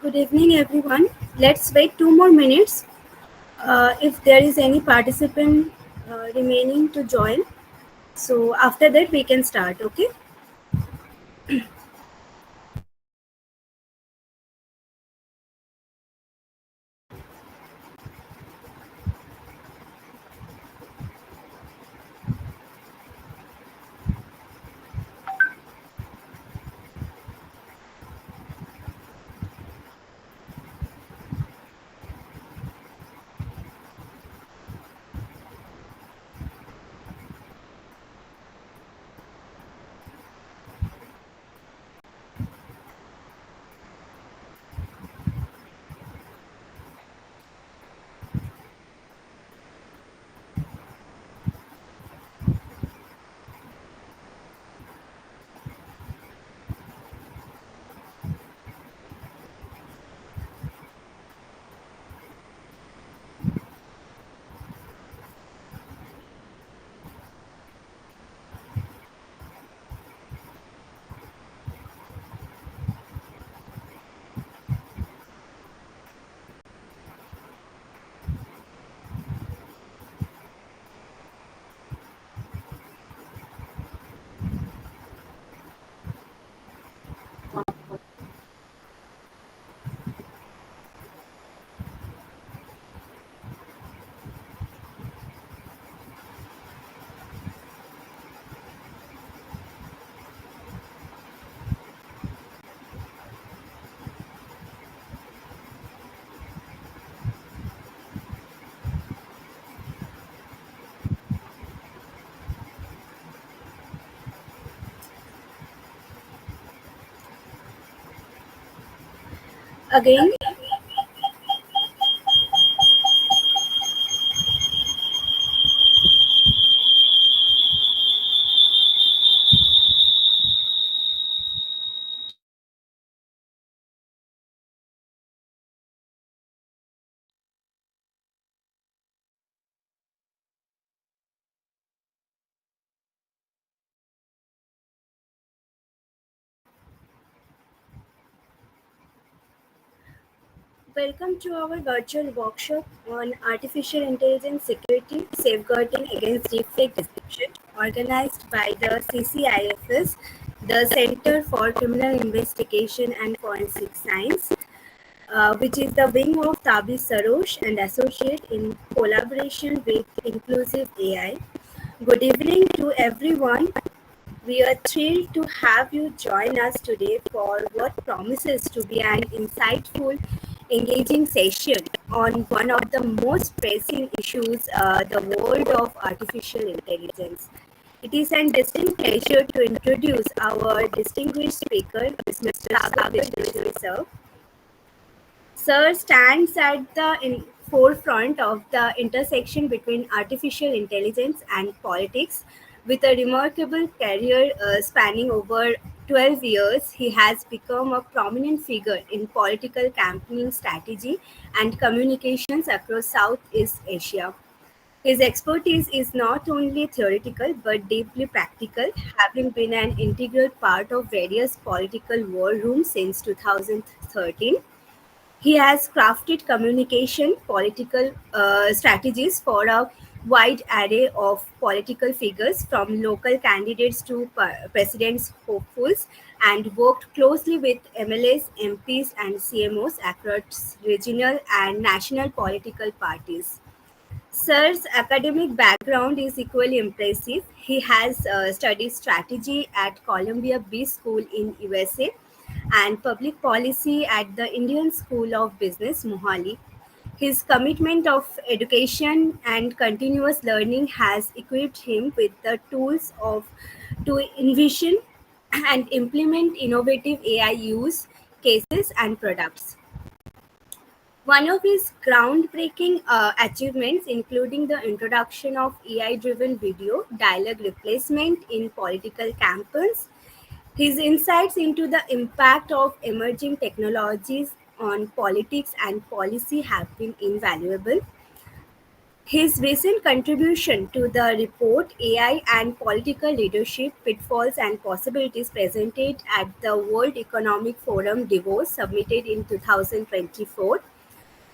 Good evening, everyone. Let's wait 2 more minutes. If there is any participant remaining to join, so after that we can start. Okay. Again, welcome to our virtual workshop on artificial intelligence security safeguarding against deepfake deception, organized by the CCIFS, the Center for Criminal Investigation and Forensic Science, which is the wing of Tabi Sarosh and Associate in collaboration with Inclusive AI. Good evening to everyone. We are thrilled to have you join us today for what promises to be an insightful, engaging session on one of the most pressing issues, the world of artificial intelligence. It is a distinct pleasure to introduce our distinguished speaker, Mr. Sagar Vishnoi, sir. Sir stands at the forefront of the intersection between artificial intelligence and politics. With a remarkable career spanning over 12 years, he has become a prominent figure in political campaigning strategy and communications across Southeast Asia. His expertise is not only theoretical but deeply practical, having been an integral part of various political war rooms since 2013. He has crafted communication political strategies for a wide array of political figures, from local candidates to president's hopefuls, and worked closely with MLAs, MPs, and CMOs across regional and national political parties. Sir's academic background is equally impressive. He has studied strategy at Columbia B School in USA and public policy at the Indian School of Business, Mohali. His commitment of education and continuous learning has equipped him with the tools to envision and implement innovative AI use cases and products. One of his groundbreaking achievements, including the introduction of AI driven video dialogue replacement in political campaigns, his insights into the impact of emerging technologies on politics and policy have been invaluable. His recent contribution to the report AI and Political Leadership Pitfalls and Possibilities presented at the World Economic Forum Davos submitted in 2024.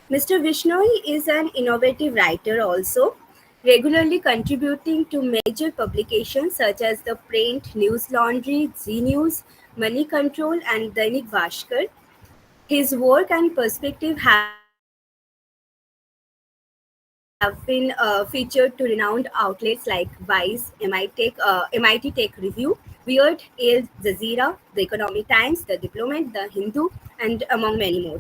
Mr. Vishnoi is an innovative writer also, regularly contributing to major publications such as the Print, News Laundry, Z News, Money Control, and Dainik Bhaskar. His work and perspective have been featured to renowned outlets like Vice, MIT Tech Review, Weird, Al Jazeera, The Economic Times, The Diplomat, The Hindu, and among many more.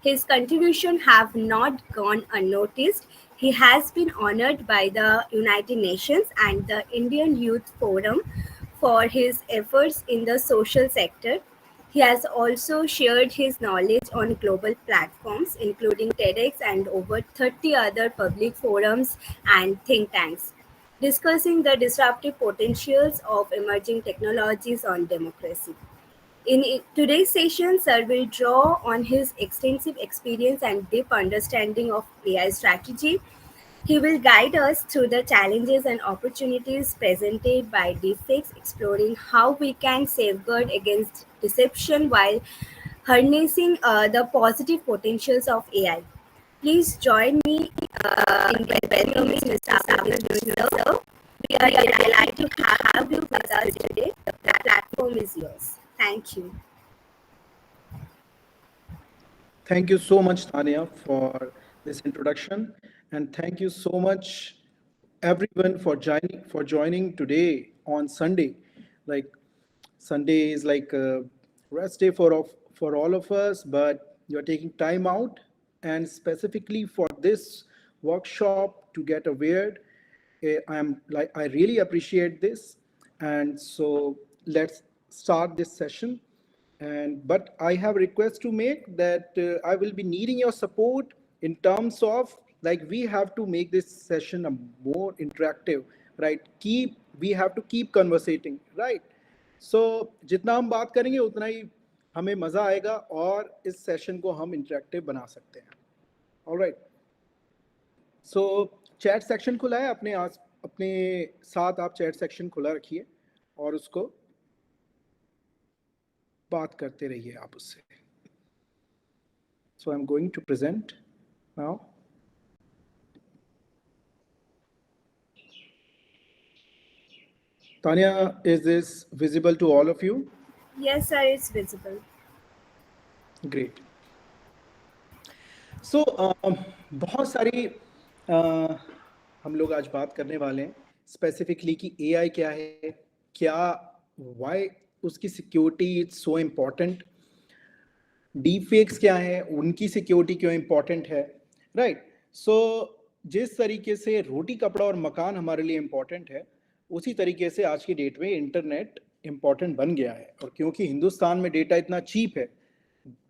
His contributions have not gone unnoticed. He has been honored by the United Nations and the Indian Youth Forum for his efforts in the social sector. He has also shared his knowledge on global platforms, including TEDx and over 30 other public forums and think tanks, discussing the disruptive potentials of emerging technologies on democracy. In today's session, Sir will draw on his extensive experience and deep understanding of AI strategy. He will guide us through the challenges and opportunities presented by deepfakes, exploring how we can safeguard against deception while harnessing the positive potentials of AI. Please join me in welcoming Mr. Sagar Vishnoi. We are delighted to have you with us today. The platform is yours. Thank you. Thank you so much, Tanya, for this introduction, and thank you so much, everyone, for joining today on Sunday. Like Sunday is like a rest day for all of us, but you're taking time out, and specifically for this workshop to get aware. I really appreciate this, and so let's start this session. And but I have a request to make that I will be needing your support in terms of, like, we have to make this session a more interactive, right? We have to keep conversating, right? So जितना हम बात करेंगे उतना ही हमें मजा आएगा और इस सेशन को हम इंटरेक्टिव बना सकते हैं. All right. सो चैट सेक्शन खुला है, अपने साथ आप चैट सेक्शन खुला रखिए और उसको बात करते रहिए आप उससे. So I am going to present now. Tanya, is this visible to all of you? Yes, sir, it's visible. Great. So बहुत सारी हम लोग आज बात करने वाले हैं स्पेसिफिकली कि AI क्या है, क्या वाई उसकी security it's so important, deepfakes क्या है, उनकी सिक्योरिटी क्यों इम्पॉर्टेंट है, राइट? सो जिस तरीके से रोटी कपड़ा और मकान हमारे लिए इम्पॉर्टेंट है, उसी तरीके से आज की डेट में इंटरनेट इम्पॉर्टेंट बन गया है. और क्योंकि हिंदुस्तान में डेटा इतना चीप है,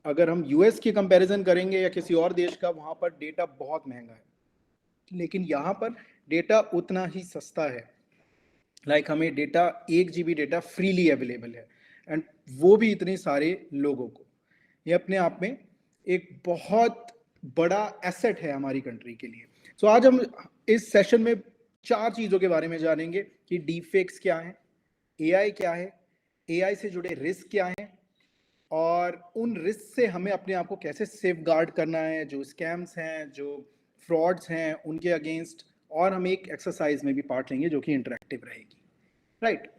अगर हम यूएस की कंपैरिजन करेंगे या किसी और देश का, वहाँ पर डेटा बहुत महंगा है, लेकिन यहाँ पर डेटा उतना ही सस्ता है. लाइक हमें data 1 GB data freely available है, एंड वो भी इतने सारे लोगों को. ये अपने आप में एक बहुत बड़ा एसेट है हमारी कंट्री के लिए. सो आज हम इस सेशन में 4 चीज़ों के बारे में जानेंगे कि डीफेक्स क्या है, एआई क्या है, एआई से जुड़े रिस्क क्या हैं, और उन रिस्क से हमें अपने आप को कैसे सेफ गार्ड करना है, जो स्कैम्स हैं, जो फ्रॉड्स हैं, उनके अगेंस्ट. और हम एक एक्सरसाइज में भी पार्ट लेंगे जो कि इंटरेक्टिव रहेगी, राइट?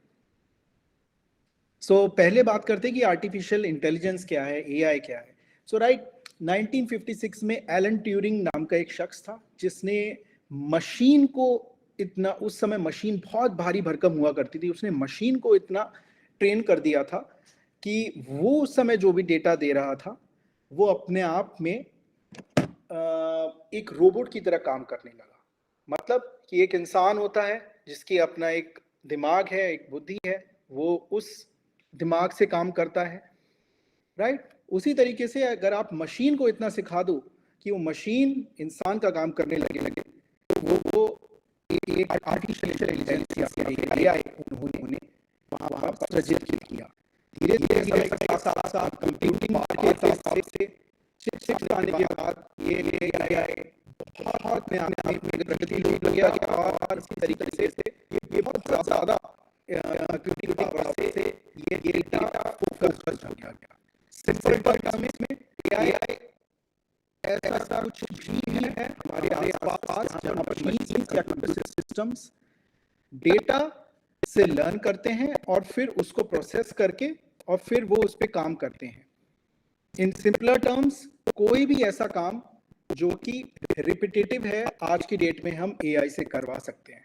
सो पहले बात करते हैं कि आर्टिफिशियल इंटेलिजेंस क्या है, एआई क्या है. सो राइट, 1956 में एलन ट्यूरिंग नाम का एक शख्स था जिसने मशीन को इतना, उस समय मशीन बहुत भारी भरकम हुआ करती थी, उसने मशीन को इतना ट्रेन कर दिया था कि वो उस समय जो भी डेटा दे रहा था वो अपने आप में एक रोबोट की तरह काम करने लगा. मतलब कि एक इंसान होता है जिसकी अपना एक दिमाग है, एक बुद्धि है, वो उस दिमाग से काम करता है, राइट? उसी तरीके से अगर आप मशीन को इतना सिखा दो कि वो मशीन इंसान का काम करने लगे तो वो एक आर्टिफिशियल इंटेलिजेंस या उन्होंने वहाँ सृजित किया. धीरे धीरे साथ कंप्यूटिंग के हिसाब से शिक्षित आने के बाद ये बहुत अपने आप में एक प्रगति हो गया और इसी तरीके से ये बहुत ज़्यादा कंप्यूटिंग पावर से ये डेटा फोकस हो गया। सिंपल टर्म्स में एआई ऐसा कुछ भी है हमारे आसपास जहाँ पर मशीन्स या कंप्यूटर सिस्टम्स डेटा से लर्न करते हैं और फिर उसको प्रोसेस करके और फिर वो उस पर काम करते हैं। इन सिंपलर टर्म्स, कोई भी ऐसा काम जो कि रिपीटेटिव है आज की डेट में हम एआई से करवा सकते हैं,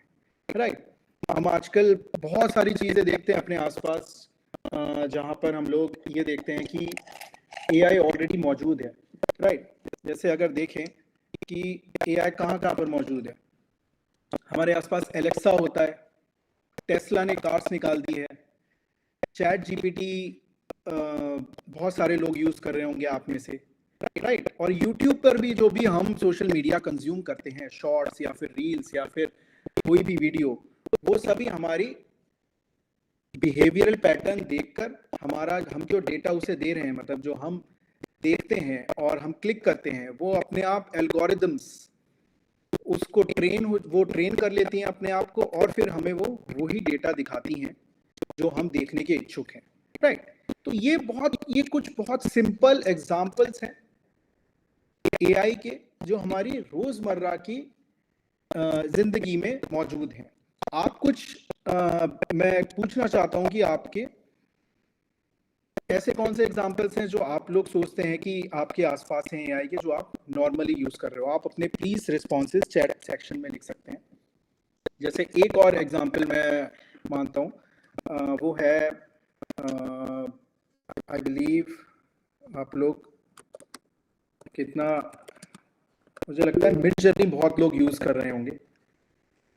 राइट। हम आजकल बहुत सारी चीज़ें देखते हैं अपने आसपास जहाँ पर हम लोग ये देखते हैं कि एआई ऑलरेडी मौजूद है, राइट। जैसे अगर देखें कि एआई कहाँ कहाँ पर मौजूद है, हमारे आसपास एलेक्सा होता है, टेस्ला ने कार्स निकाल दी है, चैट जीपीटी बहुत सारे लोग यूज़ कर रहे होंगे आप में से, राइट। और यूट्यूब पर भी जो भी हम सोशल मीडिया कंज्यूम करते हैं, शॉर्ट्स या फिर रील्स या फिर कोई भी वीडियो, वो सभी हमारी बिहेवियरल पैटर्न देखकर हम जो डेटा उसे दे रहे हैं, मतलब जो हम देखते हैं और हम क्लिक करते हैं, वो अपने आप एल्गोरिदम्स उसको ट्रेन कर लेती हैं अपने आप को और फिर हमें वो ही डेटा दिखाती हैं जो हम देखने के इच्छुक हैं, राइट। तो ये कुछ बहुत सिंपल एग्जांपल्स हैं एआई के जो हमारी रोजमर्रा की जिंदगी में मौजूद हैं। आप मैं पूछना चाहता हूं कि आपके ऐसे कौन से एग्जांपल्स हैं जो आप लोग सोचते हैं कि आपके आसपास हैं एआई के, जो आप नॉर्मली यूज कर रहे हो। आप अपने प्लीज रिस्पॉन्सेज चैट सेक्शन में लिख सकते हैं। जैसे एक और एग्जांपल मैं मानता हूँ वो है आई बिलीव आप लोग कितना, मुझे लगता है मिड जर्नी बहुत लोग यूज कर रहे होंगे,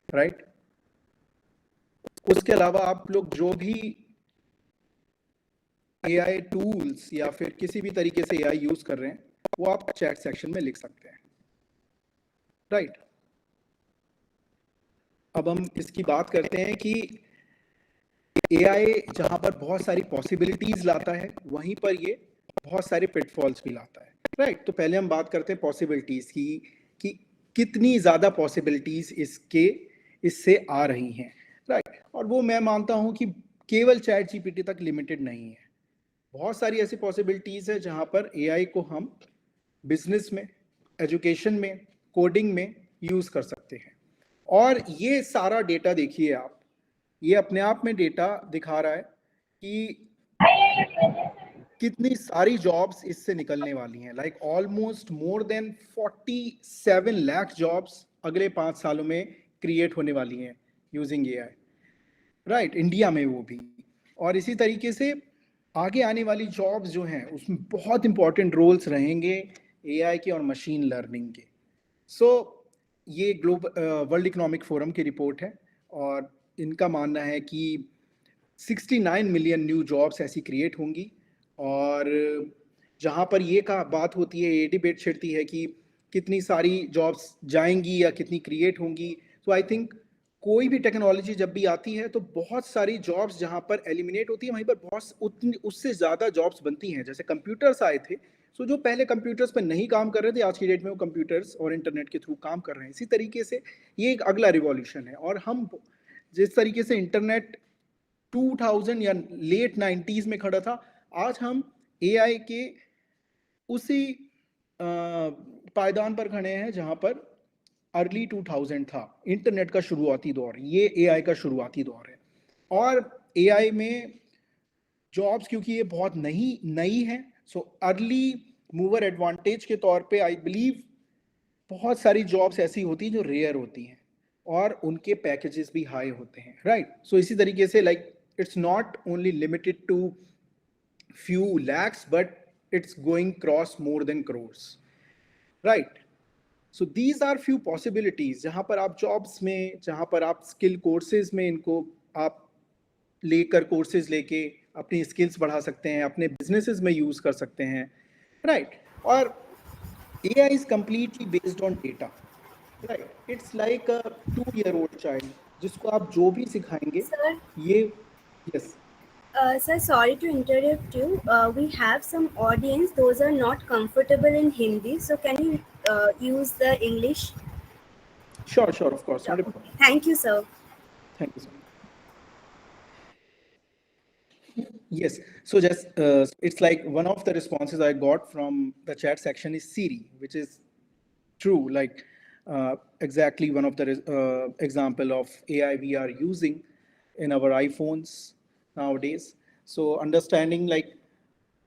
राइट। उसके अलावा आप लोग जो भी एआई टूल्स या फिर किसी भी तरीके से एआई यूज कर रहे हैं वो आप चैट सेक्शन में लिख सकते हैं, राइट। अब हम इसकी बात करते हैं कि एआई जहां पर बहुत सारी पॉसिबिलिटीज लाता है वहीं पर ये बहुत सारे पिटफॉल्स भी लाता है, राइट। तो पहले हम बात करते हैं पॉसिबिलिटीज की कि कितनी ज्यादा पॉसिबिलिटीज इससे आ रही हैं, राइट। और वो मैं मानता हूं कि केवल चैट जीपीटी तक लिमिटेड नहीं है। बहुत सारी ऐसी पॉसिबिलिटीज है जहां पर एआई को हम बिजनेस में, एजुकेशन में, कोडिंग में यूज कर सकते हैं। और ये सारा डेटा देखिए आप, ये अपने आप में डेटा दिखा रहा है कि कितनी सारी जॉब्स इससे निकलने वाली हैं। Like almost more than 47 lakh jobs अगले 5 सालों में क्रिएट होने वाली हैं यूजिंग एआई, राइट, इंडिया में वो भी। और इसी तरीके से आगे आने वाली जॉब्स जो हैं उसमें बहुत इंपॉर्टेंट रोल्स रहेंगे एआई के और मशीन लर्निंग के। सो ये वर्ल्ड इकोनॉमिक फोरम की रिपोर्ट है और इनका मानना है कि 69 मिलियन न्यू जॉब्स ऐसी क्रिएट होंगी। और जहाँ पर ये बात होती है, ये डिबेट छिड़ती है कि कितनी सारी जॉब्स जाएंगी या कितनी क्रिएट होंगी। तो आई थिंक कोई भी टेक्नोलॉजी जब भी आती है तो बहुत सारी जॉब्स जहाँ पर एलिमिनेट होती है वहीं पर बहुत उससे ज़्यादा जॉब्स बनती हैं। जैसे कंप्यूटर्स आए थे, सो जो पहले कंप्यूटर्स पर नहीं काम कर रहे थे आज की डेट में वो कंप्यूटर्स और इंटरनेट के थ्रू काम कर रहे हैं। इसी तरीके से ये एक अगला रिवॉल्यूशन है। और हम जिस तरीके से इंटरनेट 2000 या लेट 90s में खड़ा था, आज हम एआई के उसी पायदान पर खड़े हैं जहां पर अर्ली 2000 था, इंटरनेट का शुरुआती दौर, ये एआई का शुरुआती दौर है। और एआई में जॉब्स क्योंकि ये बहुत नई है, सो अर्ली मूवर एडवांटेज के तौर पे आई बिलीव बहुत सारी जॉब्स ऐसी होती हैं जो रेयर होती हैं और उनके पैकेजेस भी हाई होते हैं, राइट। सो इसी तरीके से like it's not only limited to few lakhs but it's going cross more than crores, right? So these are few possibilities जहां पर आप जॉब्स में, जहां पर आप स्किल कोर्सेज में इनको आप लेकर कोर्सेज लेके अपनी स्किल्स बढ़ा सकते हैं, अपने बिजनेसेस में यूज कर सकते हैं, राइट। और AI is completely based on data, right? It's like a 2-year-old child जिसको आप जो भी सिखाएंगे Sir, ये yes. Sir, sorry to interrupt you. We have some audience; those are not comfortable in Hindi. So, can you use the English? Sure, sure, of course, not a Okay. problem. Thank you, sir. Thank you so much. Yes, so just it's like one of the responses I got from the chat section is Siri, which is true. Like exactly one of the example of AI we are using in our iPhones nowadays. So understanding like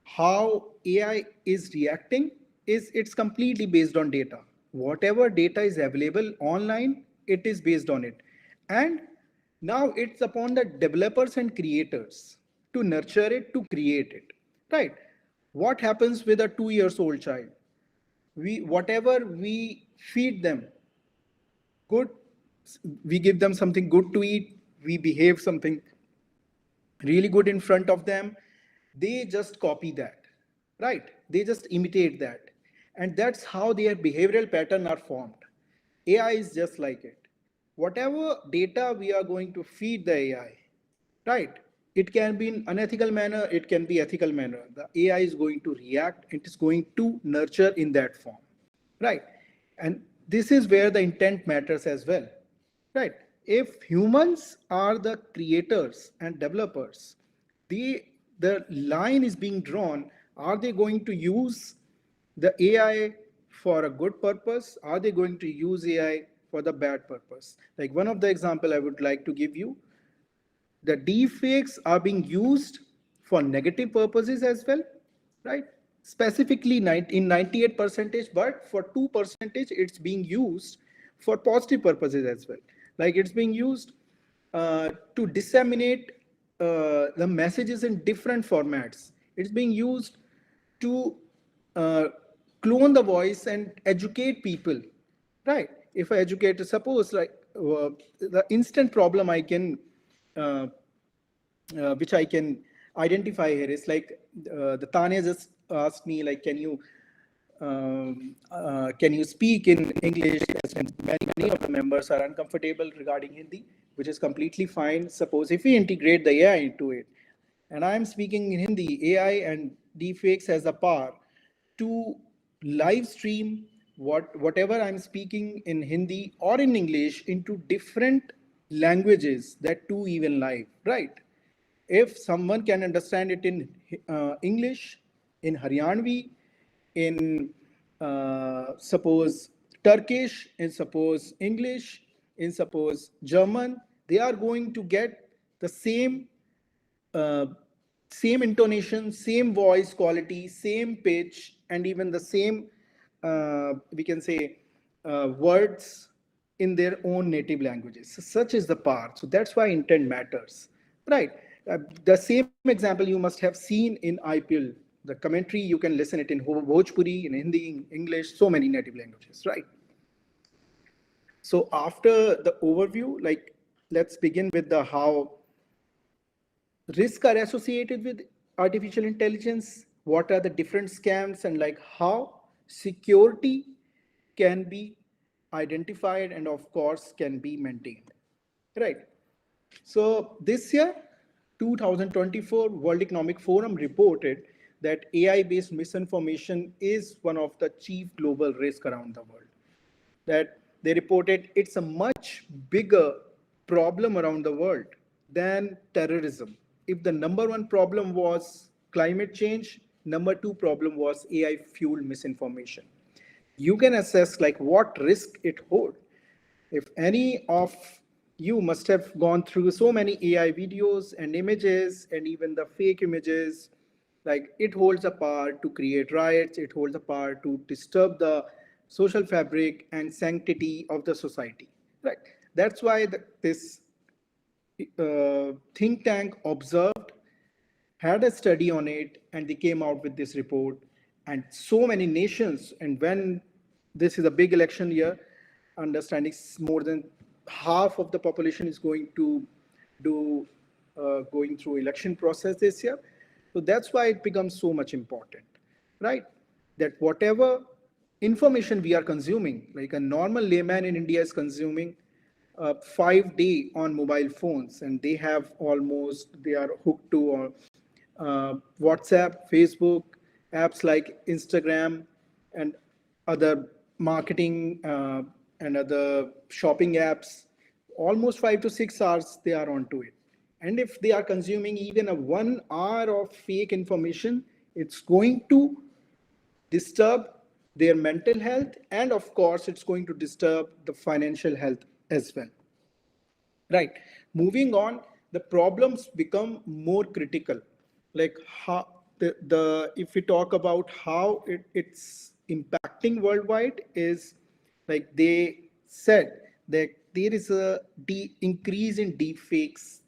how AI is reacting is it's completely based on data. Whatever data is available online, it is based on it. And now it's upon the developers and creators to nurture it, to create it. Right? What happens with a 2 years old child? We whatever we feed them, good, we give them something good to eat, we behave something really good in front of them, they just copy that, right? They just imitate that. And that's how their behavioral pattern are formed. AI is just like it. Whatever data we are going to feed the AI, right? It can be in unethical manner, it can be ethical manner. The AI is going to react, it is going to nurture in that form, right? And this is where the intent matters as well, right? If humans are the creators and developers, the line is being drawn. Are they going to use the AI for a good purpose? Are they going to use AI for the bad purpose? Like one of the example I would like to give you, the deepfakes are being used for negative purposes as well, right? Specifically in 98 percentage, but for 2 percentage, it's being used for positive purposes as well. Like it's being used to disseminate the messages in different formats. It's being used to uh, clone the voice and educate people, right? If I educate, suppose like the instant problem I can uh, which I can identify here is like the Tanya just asked me like, can you speak in English? As many of the members are uncomfortable regarding Hindi, which is completely fine. Suppose if we integrate the AI into it, and I am speaking in Hindi, AI and deepfakes has the power to live stream whatever I'm speaking in Hindi or in English into different languages, that too even live, right? If someone can understand it in English, in Haryanvi, in suppose Turkish, in suppose English, in suppose German, they are going to get the uh, same intonation, same voice quality, same pitch, and even the same, we can say, words in their own native languages. So such is the power. So that's why intent matters, right? The same example you must have seen in IPL. The commentary, you can listen it in Bhojpuri, in Hindi, in English, so many native languages, right? So after the overview, like let's begin with the how risks are associated with artificial intelligence, what are the different scams, and like how security can be identified and of course can be maintained, right? So this year 2024 World Economic Forum reported that AI based misinformation is one of the chief global risks around the world, that they reported it's a much bigger problem around the world than terrorism. If the number one problem was climate change, number two problem was AI fueled misinformation. You can assess like what risk it holds. If any of you must have gone through so many AI videos and images and even the fake images, like it holds a power to create riots, it holds a power to disturb the social fabric and sanctity of the society, right? That's why this think tank observed, had a study on it, and they came out with this report. And so many nations, and when this is a big election year, understanding more than half of the population is going to do going through election process this year. So that's why it becomes so much important, right? That whatever information we are consuming, like a normal layman in India is consuming 5 day on mobile phones, and they are hooked to WhatsApp, Facebook, apps like Instagram, and other marketing and other shopping apps, almost 5 to 6 hours they are onto it. And if they are consuming even a 1 hour of fake information, it's going to disturb their mental health, and of course it's going to disturb the financial health as well. Right. Moving on, the problems become more critical. Like how the if we talk about how it's impacting worldwide is, like they said that there is a increase in deepfakes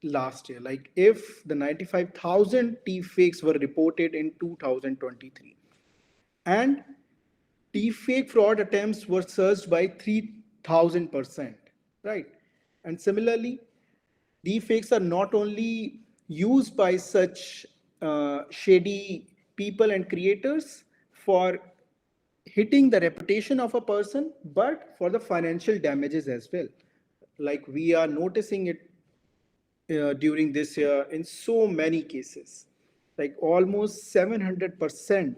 last year. Like if the 95,000 deepfakes were reported in 2023, and deepfake fraud attempts were surged by 3,000%, right? And similarly, deepfakes are not only used by such shady people and creators for hitting the reputation of a person, but for the financial damages as well. Like we are noticing it during this year in so many cases, like almost 700%.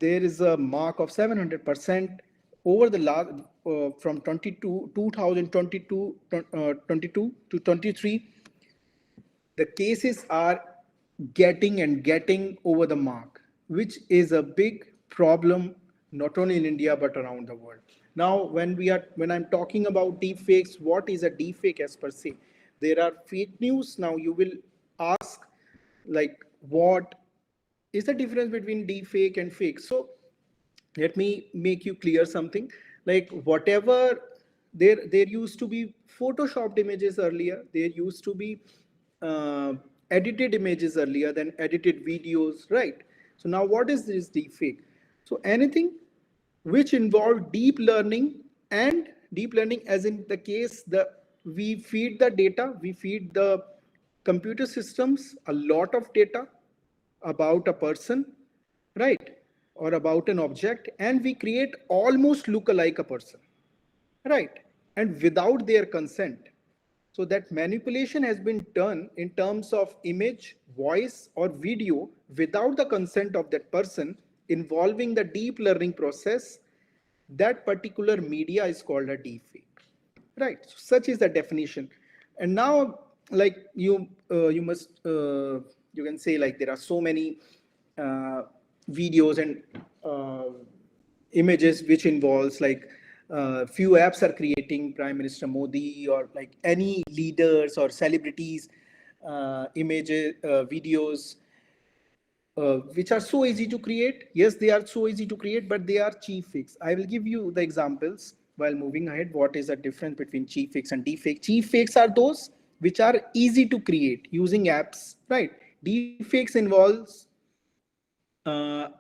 There is a mark of 700% over the last from 2022 to 23. The cases are getting over the mark, which is a big problem not only in India but around the world. Now, when I'm talking about deepfakes, what is a deepfake as per se? There are fake news. Now you will ask, like, what is the difference between deepfake and fake? So let me make you clear something. Like whatever, there used to be photoshopped images earlier, there used to be uh, edited images earlier, then edited videos, right? So now what is this deepfake? So anything which involve deep learning, and deep learning as in the case the we feed the data, we feed the computer systems a lot of data about a person, right, or about an object, and we create almost look alike a person, right, and without their consent. So that manipulation has been done in terms of image, voice, or video without the consent of that person, involving the deep learning process. That particular media is called a deepfake, right? So such is the definition. And now, like you must you can say, like there are so many uh, videos and images which involves, like few apps are creating Prime Minister Modi or like any leaders or celebrities images, videos, which are so easy to create. Yes, they are so easy to create, but they are cheap fix. I will give you the examples while moving ahead. What is the difference between cheap fix and deepfake? Cheap fakes are those which are easy to create using apps, right? Deepfakes involves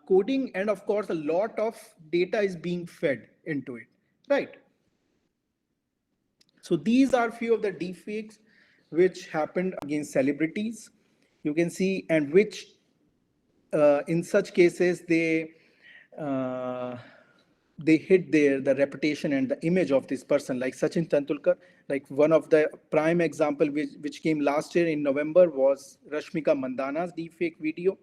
coding, and of course, a lot of data is being fed into it, right? So these are few of the deepfakes which happened against celebrities. You can see, and which in such cases uh, they hit the reputation and the image of this person, like Sachin Tendulkar. Like one of the prime example which came last year in November was Rashmika Mandana's deepfake video,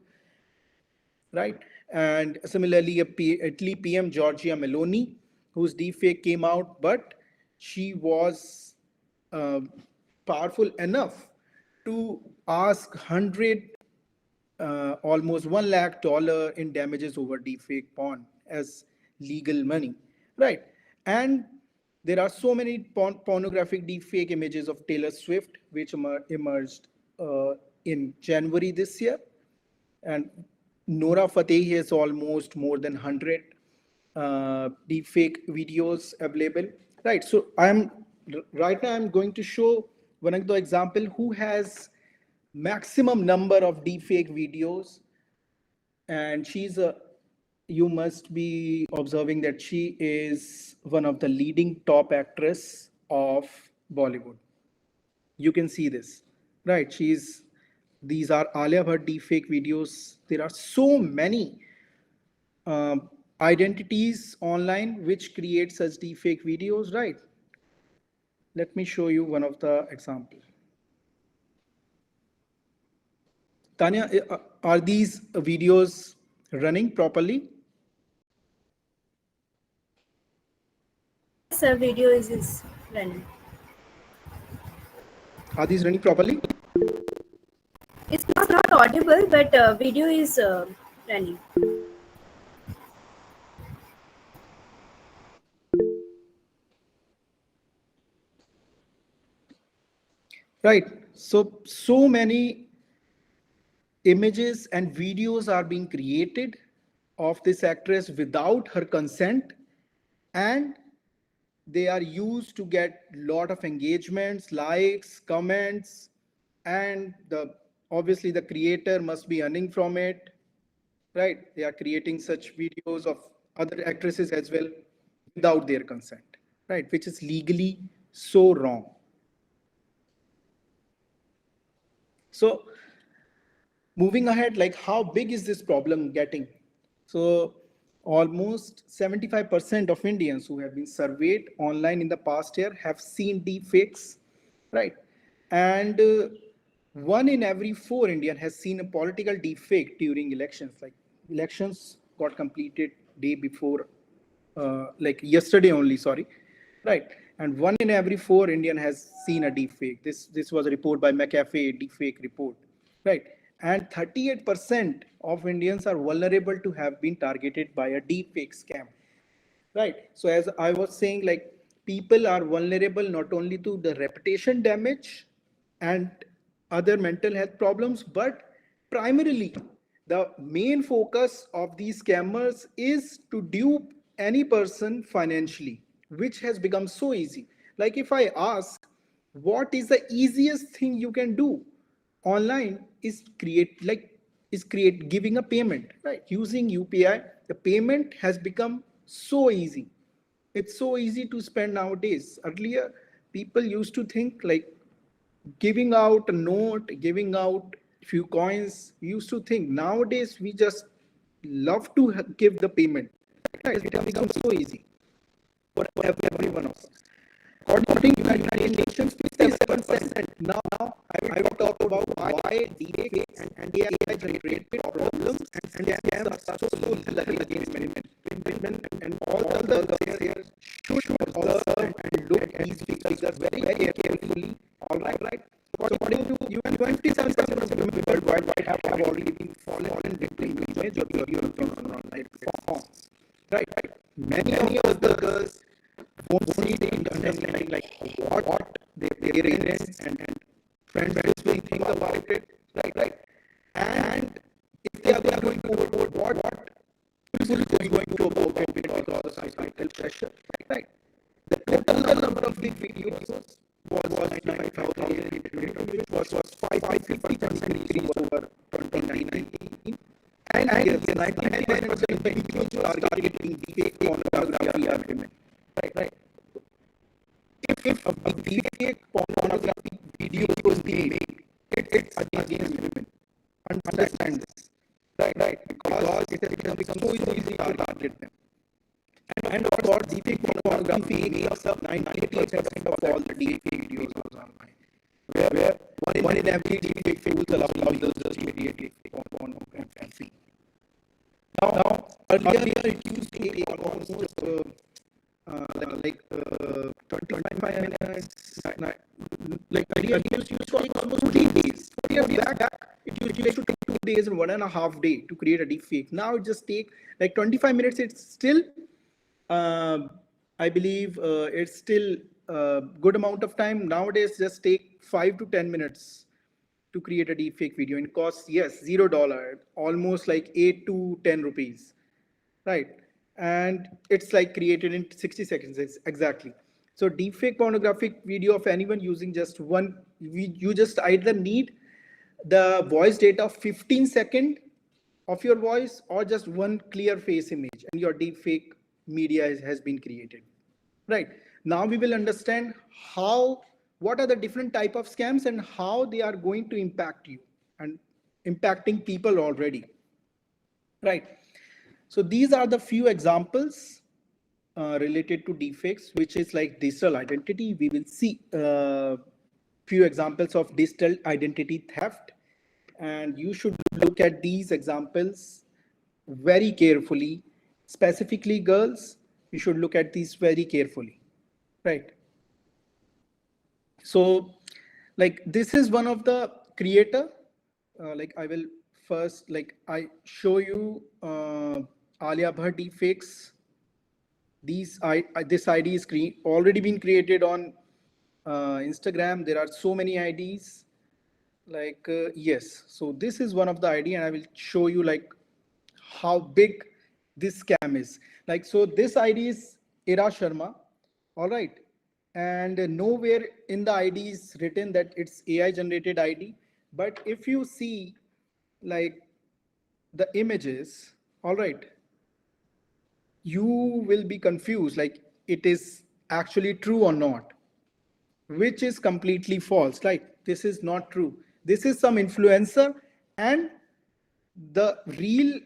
right? And similarly, Italy PM Giorgia Meloni, whose deepfake came out, but she was uh, powerful enough to ask 100 almost $1 lakh in damages over deepfake porn as legal money, right? And there are so many pornographic deepfake images of Taylor Swift which emerged in January this year, and Nora Fateh has almost more than 100 deepfake videos available, right? So right now I'm going to show one of the example who has maximum number of deepfake videos, and she's a you must be observing that she is one of the leading top actress of Bollywood. You can see this, right? These are Alia Bhatt deepfake videos. There are so many identities online which create such deepfake videos, right? Let me show you one of the example. Tanya, are these videos running properly? sir, video is running. Are these running properly? It's not audible, but video is running. Right. So many images and videos are being created of this actress without her consent, and they are used to get lot of engagements, likes, comments, and the obviously the creator must be earning from it, right? They are creating such videos of other actresses as well without their consent, right? Which is legally so wrong. So moving ahead, like how big is this problem getting? So almost 75% of Indians who have been surveyed online in the past year have seen deepfakes, right? And one in every four Indian has seen a political deepfake during elections. Like elections got completed day before, like yesterday only, sorry, right? And one in every four Indian has seen a deepfake. This was a report by McAfee deepfake report, right? And 38% of Indians are vulnerable to have been targeted by a deepfake scam, right? So as I was saying, like people are vulnerable not only to the reputation damage and other mental health problems, but primarily the main focus of these scammers is to dupe any person financially, which has become so easy. Like if I ask what is the easiest thing you can do online, is create giving a payment, right? Using UPI, the payment has become so easy. It's so easy to spend nowadays. Earlier people used to think like giving out a note, giving out few coins, we used to think. Nowadays we just love to give the payment, right? It has become so easy for everyone else. According to United Nations, 57%. Now, I will talk about why deepfakes and AI generated problems and scams are so illegal against women, and all the girls here should observe and look at these figures very carefully. All right. According to UN, 27% of women worldwide have already been fallen victim to image or video on online platforms. Right. Many of the girls won't need to understand like what their parents and friends will think about it, right? And if they are going to vote, what people is going to about it because of societal pressure, right? The total number of the videos was 95,000, which was 550% increase over 2019. And yes, 99% of the individuals targeting deepfake pornography are women, right? If a deepfake pornography video is being made, it's against women. Understand this, right? Because it has become so easy to target them. And of course, deepfake pornography makes up 98% of all the deepfake videos online. Where one in every deepfake fools allow users to create deepfake pornography. Now, earlier it used to take almost 25 minutes, like earlier it used to take almost 2 days. 2 years back, it used to take 2 days and 1.5 days to create a deepfake. Now it just take like 25 minutes. It's still, I believe, it's still a good amount of time. Nowadays, just take 5 to 10 minutes to create a deepfake video, and it costs, yes, $0, almost like 8 to 10 rupees, right? And it's like created in 60 seconds exactly. So deepfake pornographic video of anyone using just one, you just either need the voice data of 15 second of your voice or just one clear face image, and your deepfake media has been created, right? Now we will understand what are the different type of scams and how they are going to impact you and impacting people already, right? So these are the few examples related to deepfakes, which is like digital identity. We will see few examples of digital identity theft, and you should look at these examples very carefully. Specifically, girls, you should look at these very carefully. right? So like this is one of the creator, like I will first, like I show you Alia Bhatt deepfakes. This ID is already been created on Instagram. There are so many IDs. Like yes, so this is one of the ID, and I will show you like how big this scam is. Like so, this ID is Ira Sharma, all right, and nowhere in the ID is written that it's AI generated ID. But if you see like the images, all right, you will be confused like it is actually true or not, which is completely false. Like this is not true. This is some influencer, and the real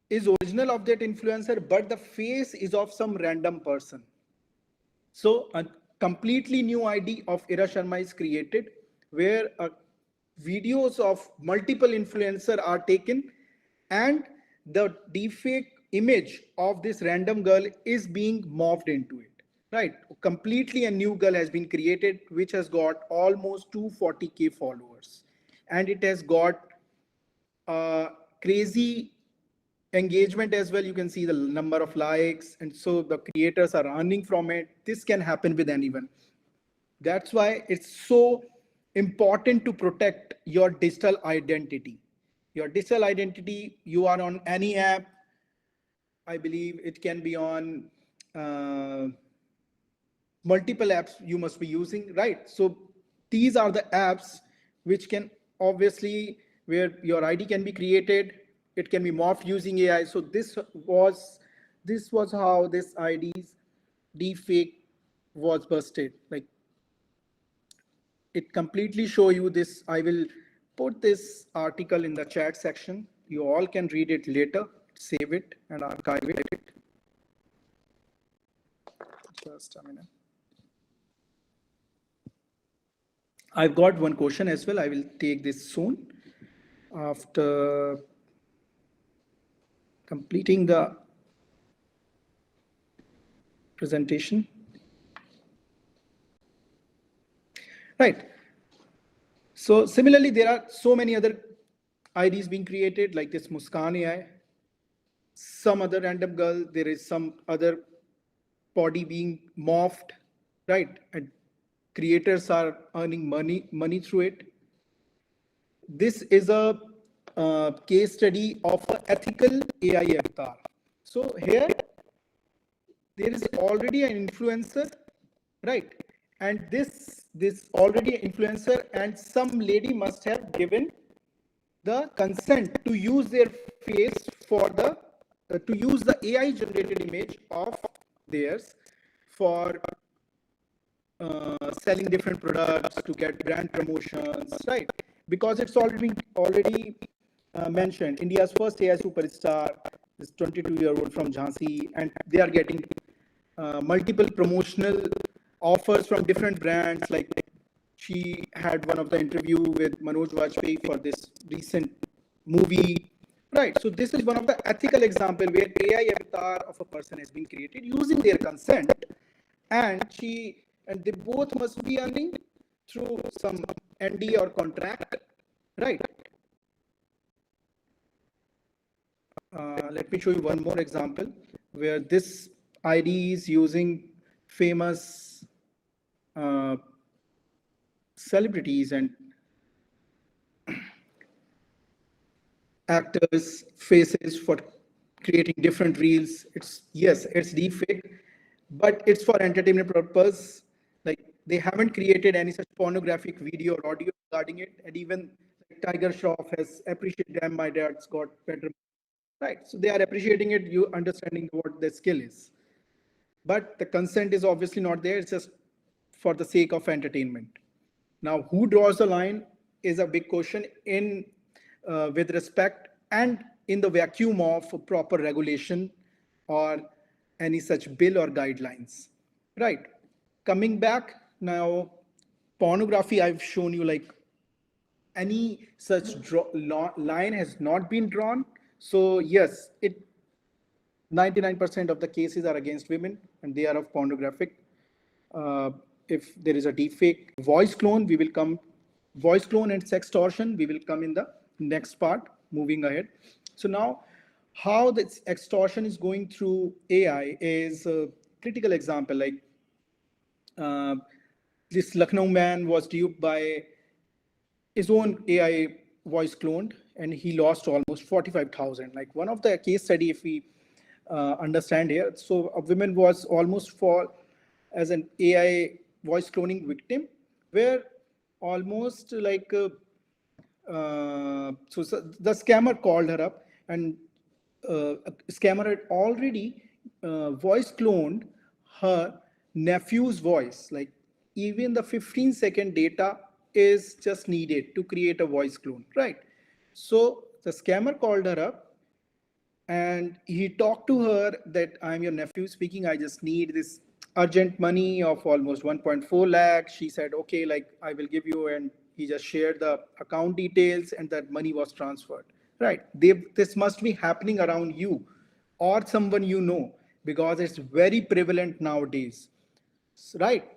is original of that influencer, but the face is of some random person. So a completely new ID of Ira Sharma is created, where videos of multiple influencers are taken, and the deepfake image of this random girl is being morphed into it. Right, completely a new girl has been created, which has got almost 240K followers, and it has got crazy engagement as well. You can see the number of likes, and so the creators are earning from it. This can happen with anyone. That's why it's so important to protect your digital identity. Your digital identity, you are on any app, I believe it can be on uh, multiple apps you must be using, right? So these are the apps which can obviously, where your ID can be created, it can be morphed using AI. So this was how this ID's deepfake was busted. Like it completely show you this. I will put this article in the chat section. You all can read it later, save it and archive it. Just a minute. I've got one question as well. I will take this soon after completing the presentation. Right. So similarly, there are so many other IDs being created, like this Muskan AI, some other random girl, there is some other body being morphed, right? And creators are earning money through it. This is a case study of an ethical AI avatar. So here there is already an influencer, right? And this already an influencer, and some lady must have given the consent to use their face for the to use the AI generated image of theirs for selling different products to get brand promotions, right? Because it's already mentioned. India's first AI superstar is 22-year-old from Jhansi, and they are getting multiple promotional offers from different brands. Like she had one of the interview with Manoj Vajpayee for this recent movie, right? So this is one of the ethical example where AI avatar of a person has been created using their consent, and they both must be earning through some ND or contract, right? Let me show you one more example where this ID is using famous uh, celebrities and actors' faces for creating different reels. It's yes, it's deepfake, but it's for entertainment purpose. Like they haven't created any such pornographic video or audio regarding it, and even like, Tiger Shroff has appreciated them. My dad's got better, right? So they are appreciating it. You understanding what the skill is, but the consent is obviously not there. It's just for the sake of entertainment. Now, who draws the line is a big question in with respect and in the vacuum of proper regulation or any such bill or guidelines. Right. Coming back now, pornography. I've shown you like any such line has not been drawn. So yes, it 99% of the cases are against women and they are of pornographic. if there is a deepfake voice clone, we will come, voice clone and sextortion, we will come in the next part, moving ahead. So now, how this extortion is going through AI is a critical example. Like uh, this Lucknow man was duped by his own AI voice cloned, and he lost almost 45,000. Like one of the case study, if we understand here, so a woman was almost fall as an AI voice cloning victim, where almost like the scammer called her up, and a scammer had already voice cloned her nephew's voice. Like even the 15-second data is just needed to create a voice clone, right? So the scammer called her up and he talked to her that I'm your nephew speaking. I just need this urgent money of almost 1.4 lakh. She said, okay, like I will give you. And he just shared the account details and that money was transferred, right? This must be happening around you or someone you know, because it's very prevalent nowadays, right?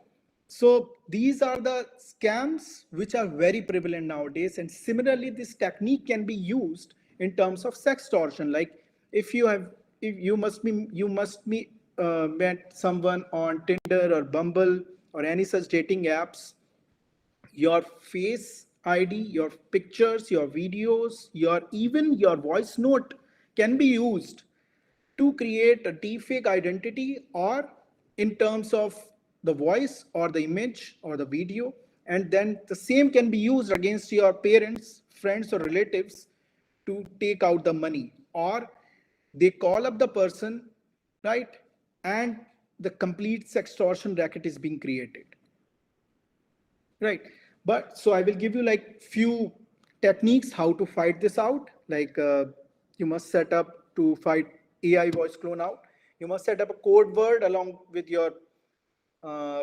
So these are the scams which are very prevalent nowadays. And similarly, this technique can be used in terms of sextortion. Like if you have, if you must be met someone on Tinder or Bumble or any such dating apps, your face ID, your pictures, your videos, your even your voice note can be used to create a deepfake identity, or in terms of the voice or the image or the video. And then the same can be used against your parents, friends, or relatives to take out the money, or they call up the person, right? And the complete sextortion racket is being created. Right. But so I will give you like few techniques how to fight this out. Like you must set up to fight AI voice clone out. You must set up a code word along with your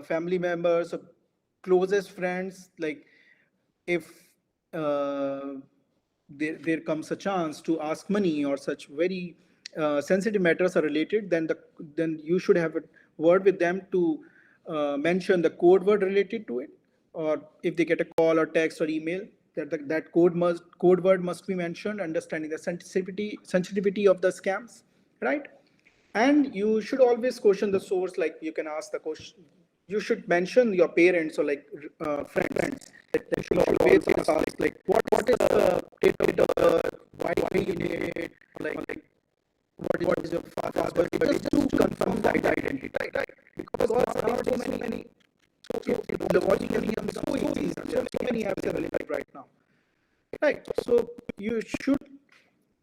family members or closest friends. Like if uh, there comes a chance to ask money or such very sensitive matters are related, then you should have a word with them to mention the code word related to it. Or if they get a call or text or email, that code word must be mentioned, understanding the sensitivity of the scams, right? And you should always question the source. Like you can ask the question, you should mention your parents or like friends, that they should always ask like what is the date of birth, why you name it, like what is your father's birthday, just to confirm the identity, right? Because there are so many, so logically so easy, there are so many apps available right now, right? So you should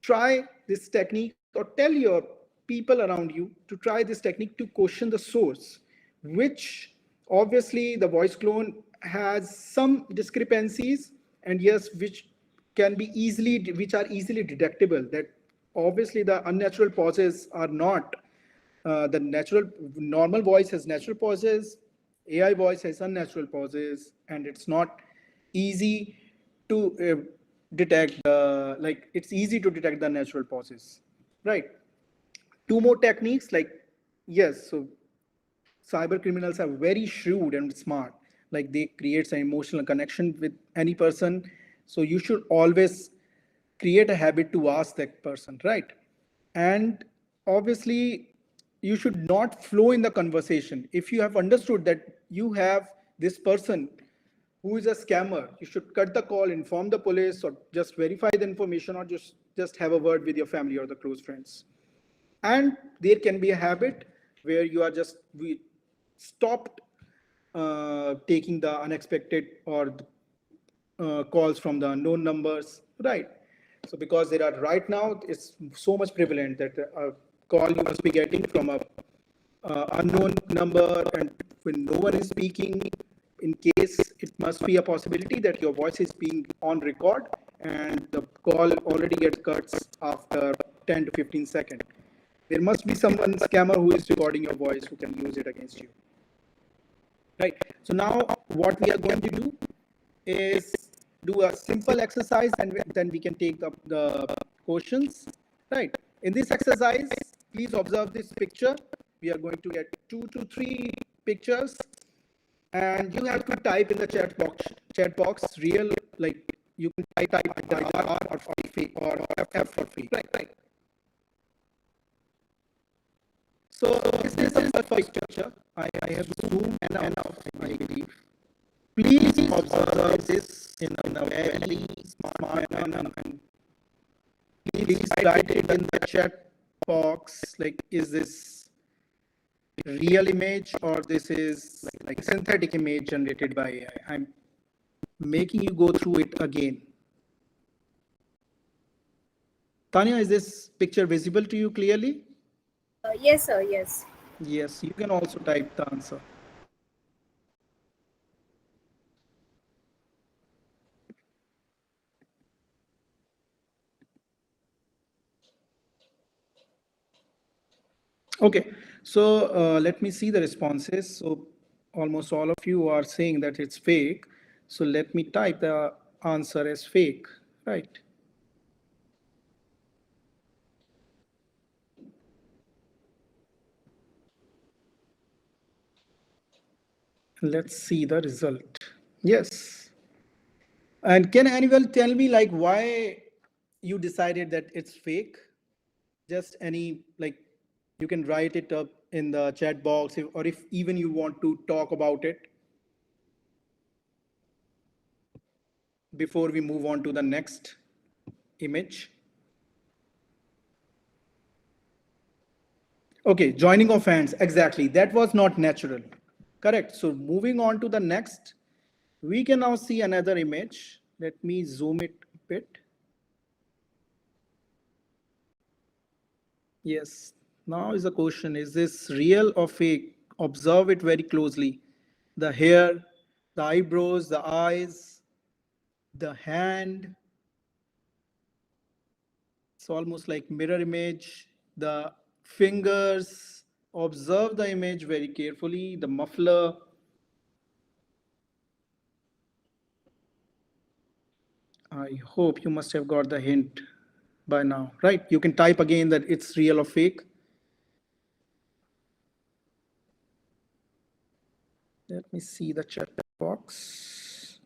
try this technique, or tell your people around you to try this technique to question the source, which obviously the voice clone has some discrepancies, and yes, which are easily detectable. That obviously the unnatural pauses are not the natural. Normal voice has natural pauses, AI voice has unnatural pauses, and it's not easy to detect like it's easy to detect the natural pauses, right? Two more techniques, like yes, so cyber criminals are very shrewd and smart. Like they create an emotional connection with any person, so you should always create a habit to ask that person, right? And obviously you should not flow in the conversation. If you have understood that you have this person who is a scammer, you should cut the call, inform the police, or just verify the information, or just have a word with your family or the close friends. And there can be a habit where you are just we stopped taking the unexpected or calls from the unknown numbers, right? So because there are right now, it's so much prevalent that a call you must be getting from a unknown number, and when no one is speaking, in case it must be a possibility that your voice is being on record, and the call already gets cut after 10 to 15 seconds. There must be someone scammer who is recording your voice who can use it against you, right? So now what we are going to do is do a simple exercise, and then we can take the questions, right? In this exercise, please observe this picture. We are going to get 2 to 3 pictures, and you have to type in the chat box real, like you can type the R for fake or F for fake, right? So this is the first picture. I have zoomed enough, I believe. Please observe this in a very smart manner, and please write it in the chat box, like is this real image or this is like synthetic image generated by AI. I'm making you go through it again. Tanya, is this picture visible to you clearly? Yes, sir. Yes. Yes, you can also type the answer. Okay, so let me see the responses. So almost all of you are saying that it's fake. So let me type the answer as fake, right? Let's see the result. Yes. And can anyone tell me like why you decided that it's fake? Just any, like, you can write it up in the chat box, or if even you want to talk about it before we move on to the next image. Okay, joining of hands, exactly. That was not natural. Correct. So moving on to the next, we can now see another image. Let me zoom it a bit. Yes. Now is the question, is this real or fake? Observe it very closely. The hair, the eyebrows, the eyes, the hand. It's almost like mirror image. The fingers. Observe the image very carefully. The muffler. I hope you must have got the hint by now, right? You can type again that it's real or fake. Let me see the chat box.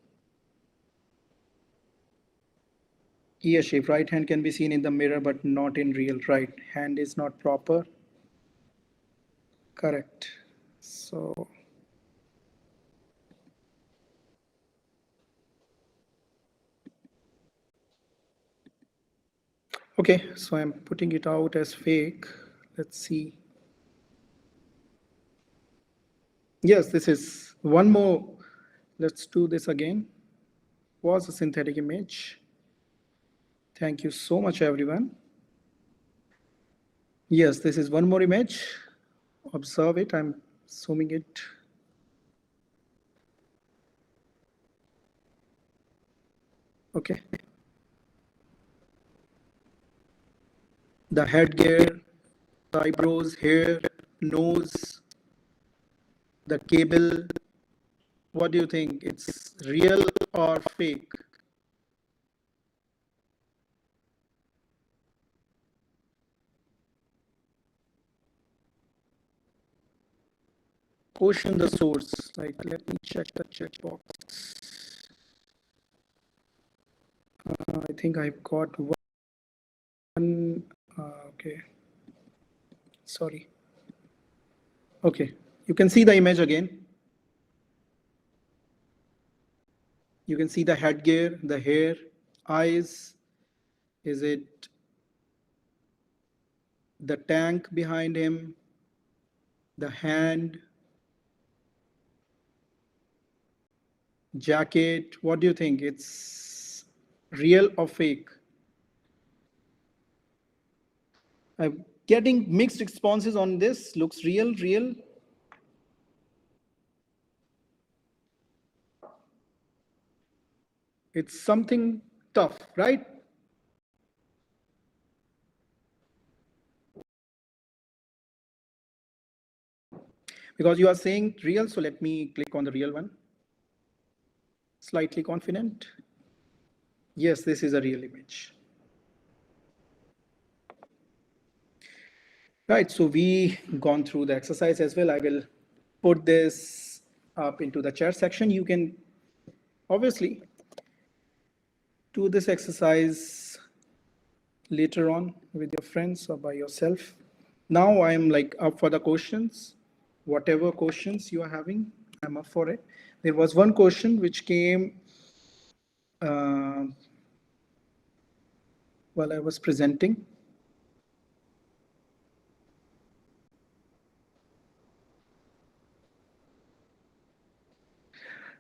Ear shape, right hand can be seen in the mirror, but not in real. Right hand is not proper. Correct. So, okay, so I'm putting it out as fake. Let's see. Yes, this is one more. Let's do this again. Was a synthetic image. Thank you so much, everyone. Yes, this is one more image. Observe it. I'm zooming it. Okay. The headgear, the eyebrows, hair, nose, the cable. What do you think? It's real or fake? Question the source. Like, let me check the chat box. I think I've got one. Okay. Sorry. Okay. You can see the image again. You can see the headgear, the hair, eyes. Is it the tank behind him? The hand, jacket? What do you think? It's real or fake? I'm getting mixed responses on this. Looks real, real. It's something tough, right? Because you are saying real, so let me click on the real one. Slightly confident. Yes, this is a real image. Right, so we gone through the exercise as well. I will put this up into the chat section. You can obviously do this exercise later on with your friends or by yourself. Now I am like up for the questions. Whatever questions you are having, I'm up for it. There was one question which came uh, while I was presenting.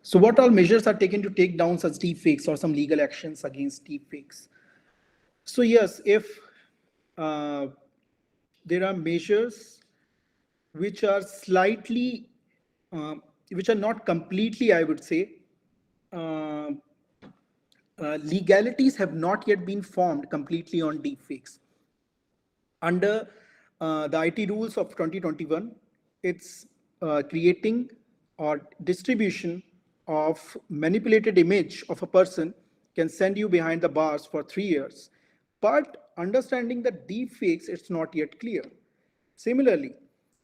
So, what all measures are taken to take down such deepfakes or some legal actions against deepfakes? So, yes, if uh, there are measures which are slightly, which are not completely, I would say, uh, legalities have not yet been formed completely on deepfakes. Under the IT rules of 2021, it's creating or distribution of manipulated image of a person can send you behind the bars for 3 years. But understanding the deep fakes, it's not yet clear. Similarly,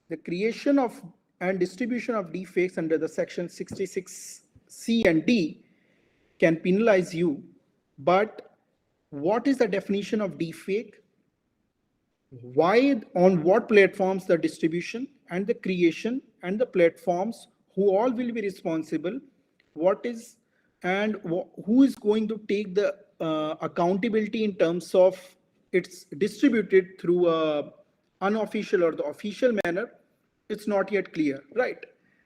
the creation of and distribution of deepfakes under the section 66C and D can penalize you. But what is the definition of deepfake? Why, on what platforms the distribution and the creation and the platforms who all will be responsible, what is and who is going to take the accountability in terms of it's distributed through a unofficial or the official manner, it's not yet clear, right?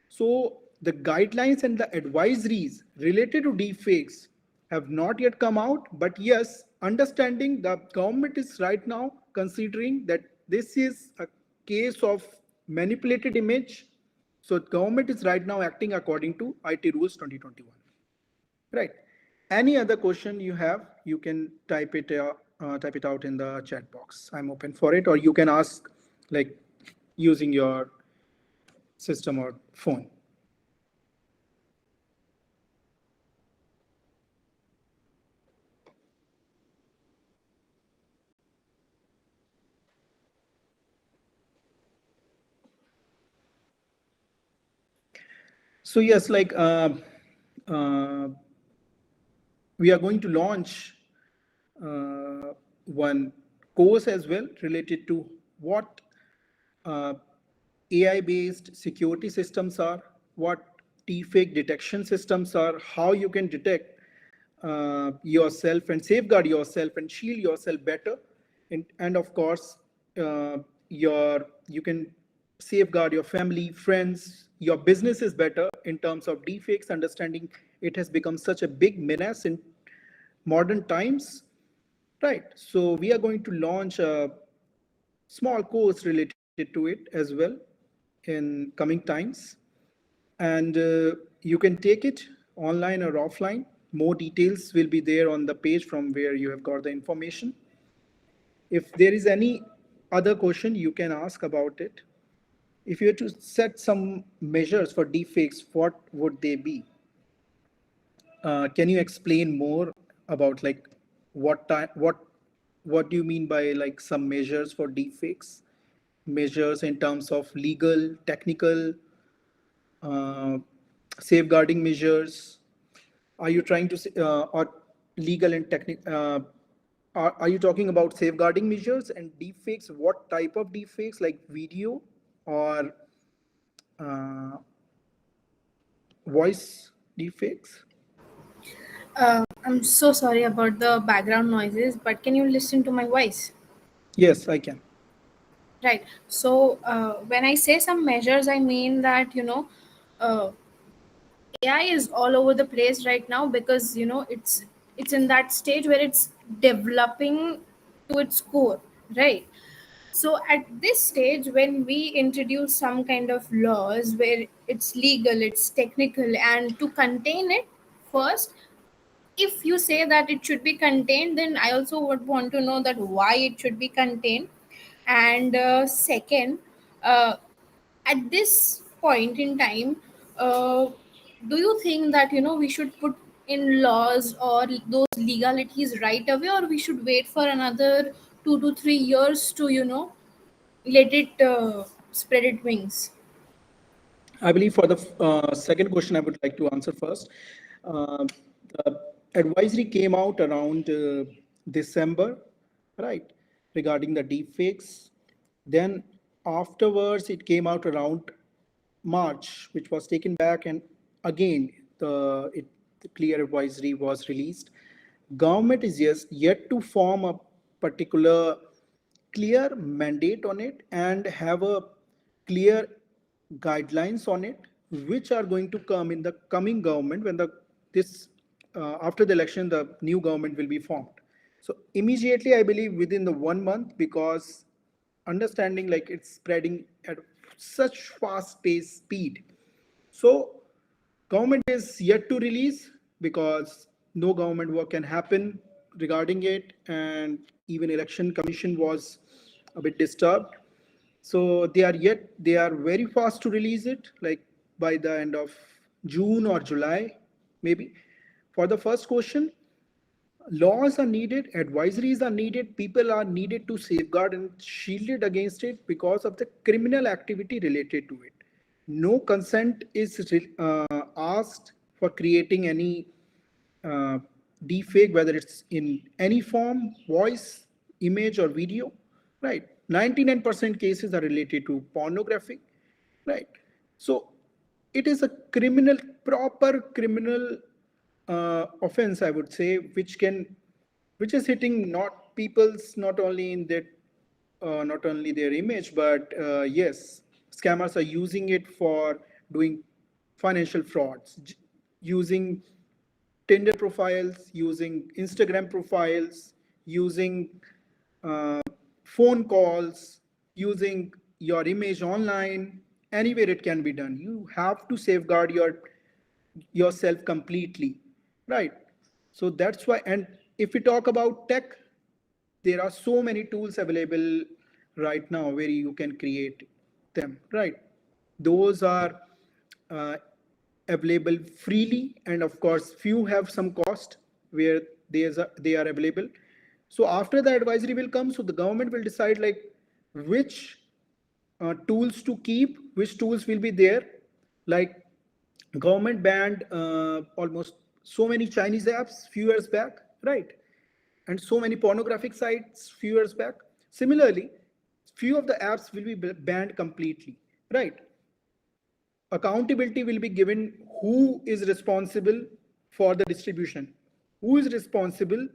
So the guidelines and the advisories related to deepfakes have not yet come out, but yes, understanding the government is right now considering that this is a case of manipulated image. So government is right now acting according to IT rules 2021. Right. Any other question you have, you can type it out in the chat box. I'm open for it, or you can ask like using your system or phone. So yes, like uh, we are going to launch one course as well related to what uh, AI-based security systems are, what deepfake detection systems are, how you can detect yourself and safeguard yourself and shield yourself better, and of course, you can safeguard your family, friends, your business is better in terms of deepfakes. Understanding it has become such a big menace in modern times, right? So we are going to launch a small course related to it as well in coming times, and you can take it online or offline. More details will be there on the page from where you have got the information. If there is any other question, you can ask about it. If you had to set some measures for deepfakes, what would they be? Can you explain more about like what time, what do you mean by like some measures for deepfakes? Measures in terms of legal, technical, uh, safeguarding measures? Are you trying to say, or legal and technical? Are you talking about safeguarding measures and deepfakes? What type of deepfakes, like video or uh, voice deepfakes? I'm so sorry about the background noises, but can you listen to my voice? Yes, I can. Right. So when I say some measures, I mean that uh, AI is all over the place right now because it's in that stage where it's developing to its core, right? So at this stage, when we introduce some kind of laws where it's legal, it's technical, and to contain it, first, if you say that it should be contained, then I also would want to know that why it should be contained. And second, uh, at this point in time, uh, do you think that we should put in laws or those legalities right away, or we should wait for another 2 to 3 years to let it spread its wings? I believe for the second question, I would like to answer first. Uh, the advisory came out around December, right, regarding the deepfakes. Then afterwards, it came out around March, which was taken back, and again the clear advisory was released. Government is yet to form a particular clear mandate on it and have a clear guidelines on it, which are going to come in the coming government when the this after the election the new government will be formed. So immediately, I believe within the 1 month, because understanding like it's spreading at such fast pace speed. So government is yet to release because no government work can happen regarding it, and even election commission was a bit disturbed. So they are very fast to release it, like by the end of June or July, maybe. For the first question, laws are needed, advisories are needed, people are needed to safeguard and shield it against it because of the criminal activity related to it. No consent is asked for creating any uh, deepfake, whether it's in any form, voice, image, or video, right? 99% cases are related to pornographic, right? So it is a criminal, proper criminal offense, I would say, which is hitting not people's, not only in their not only their image, but yes, scammers are using it for doing financial frauds, using Tinder profiles, using Instagram profiles, using uh, phone calls, using your image online, anywhere it can be done. You have to safeguard yourself completely, right? So that's why. And if we talk about tech, there are so many tools available right now where you can create them, right? Those are uh, available freely, and of course few have some cost where they are available. So after the advisory will come, so the government will decide like which tools to keep, which tools will be there. Like government banned almost so many Chinese apps few years back, right? And so many pornographic sites few years back. Similarly, few of the apps will be banned completely, right? Accountability will be given who is responsible for the distribution, who is responsible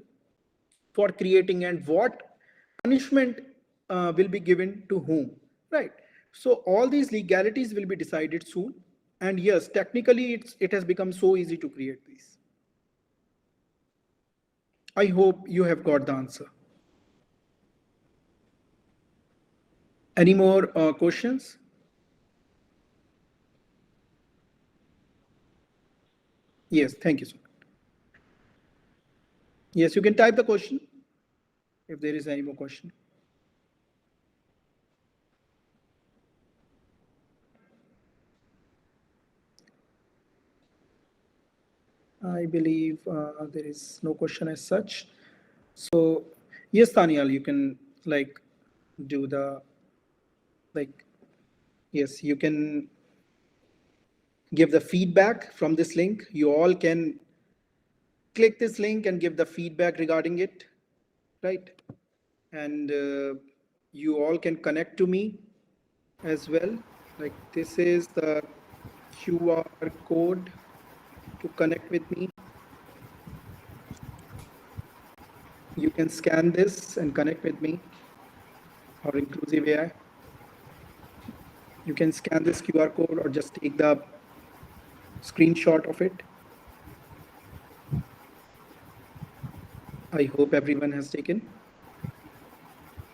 for creating, and what punishment will be given to whom, right? So all these legalities will be decided soon, and yes, technically it has become so easy to create these. I hope you have got the answer. Any more questions? Yes, thank you so much. Yes, you can type the question if there is any more question. I believe there is no question as such. So yes, Daniel, you can like do the like yes, you can give the feedback from this link. You all can click this link and give the feedback regarding it, right? And you all can connect to me as well. Like this is the QR code to connect with me. You can scan this and connect with me, or Inclusive AI. You can scan this QR code or just take the screenshot of it. I hope everyone has taken.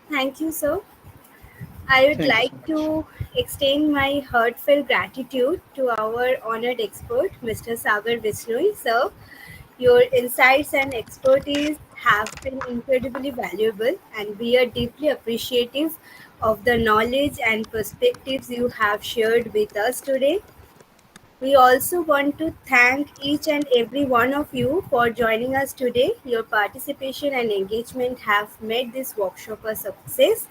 Thank you, sir. I would Thank you so like much. to extend my heartfelt gratitude to our honored expert, Mr. Sagar Vishnoi. Sir, your insights and expertise have been incredibly valuable, and we are deeply appreciative of the knowledge and perspectives you have shared with us today. We also want to thank each and every one of you for joining us today. Your participation and engagement have made this workshop a success.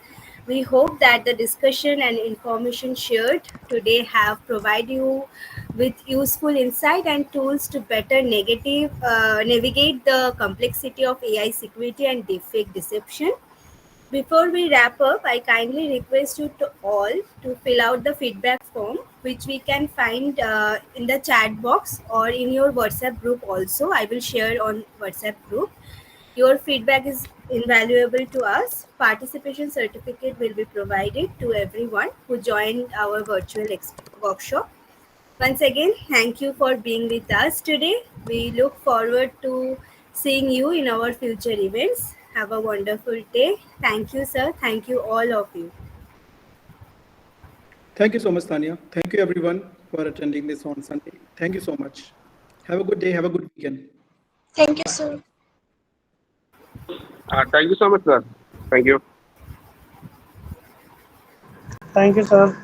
We hope that the discussion and information shared today have provided you with useful insight and tools to better navigate the complexity of AI security and deepfake deception. Before we wrap up, I kindly request you to all to fill out the feedback form, which we can find in the chat box or in your WhatsApp group also. I will share on WhatsApp group. Your feedback is invaluable to us. Participation certificate will be provided to everyone who joined our virtual workshop. Once again, thank you for being with us today. We look forward to seeing you in our future events. Have a wonderful day. Thank you, sir. Thank you, all of you. Thank you so much, Tanya. Thank you, everyone, for attending this on Sunday. Thank you so much. Have a good day. Have a good weekend. Thank you, sir. Thank you so much, sir. Thank you. Thank you, sir.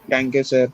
Thank you, sir.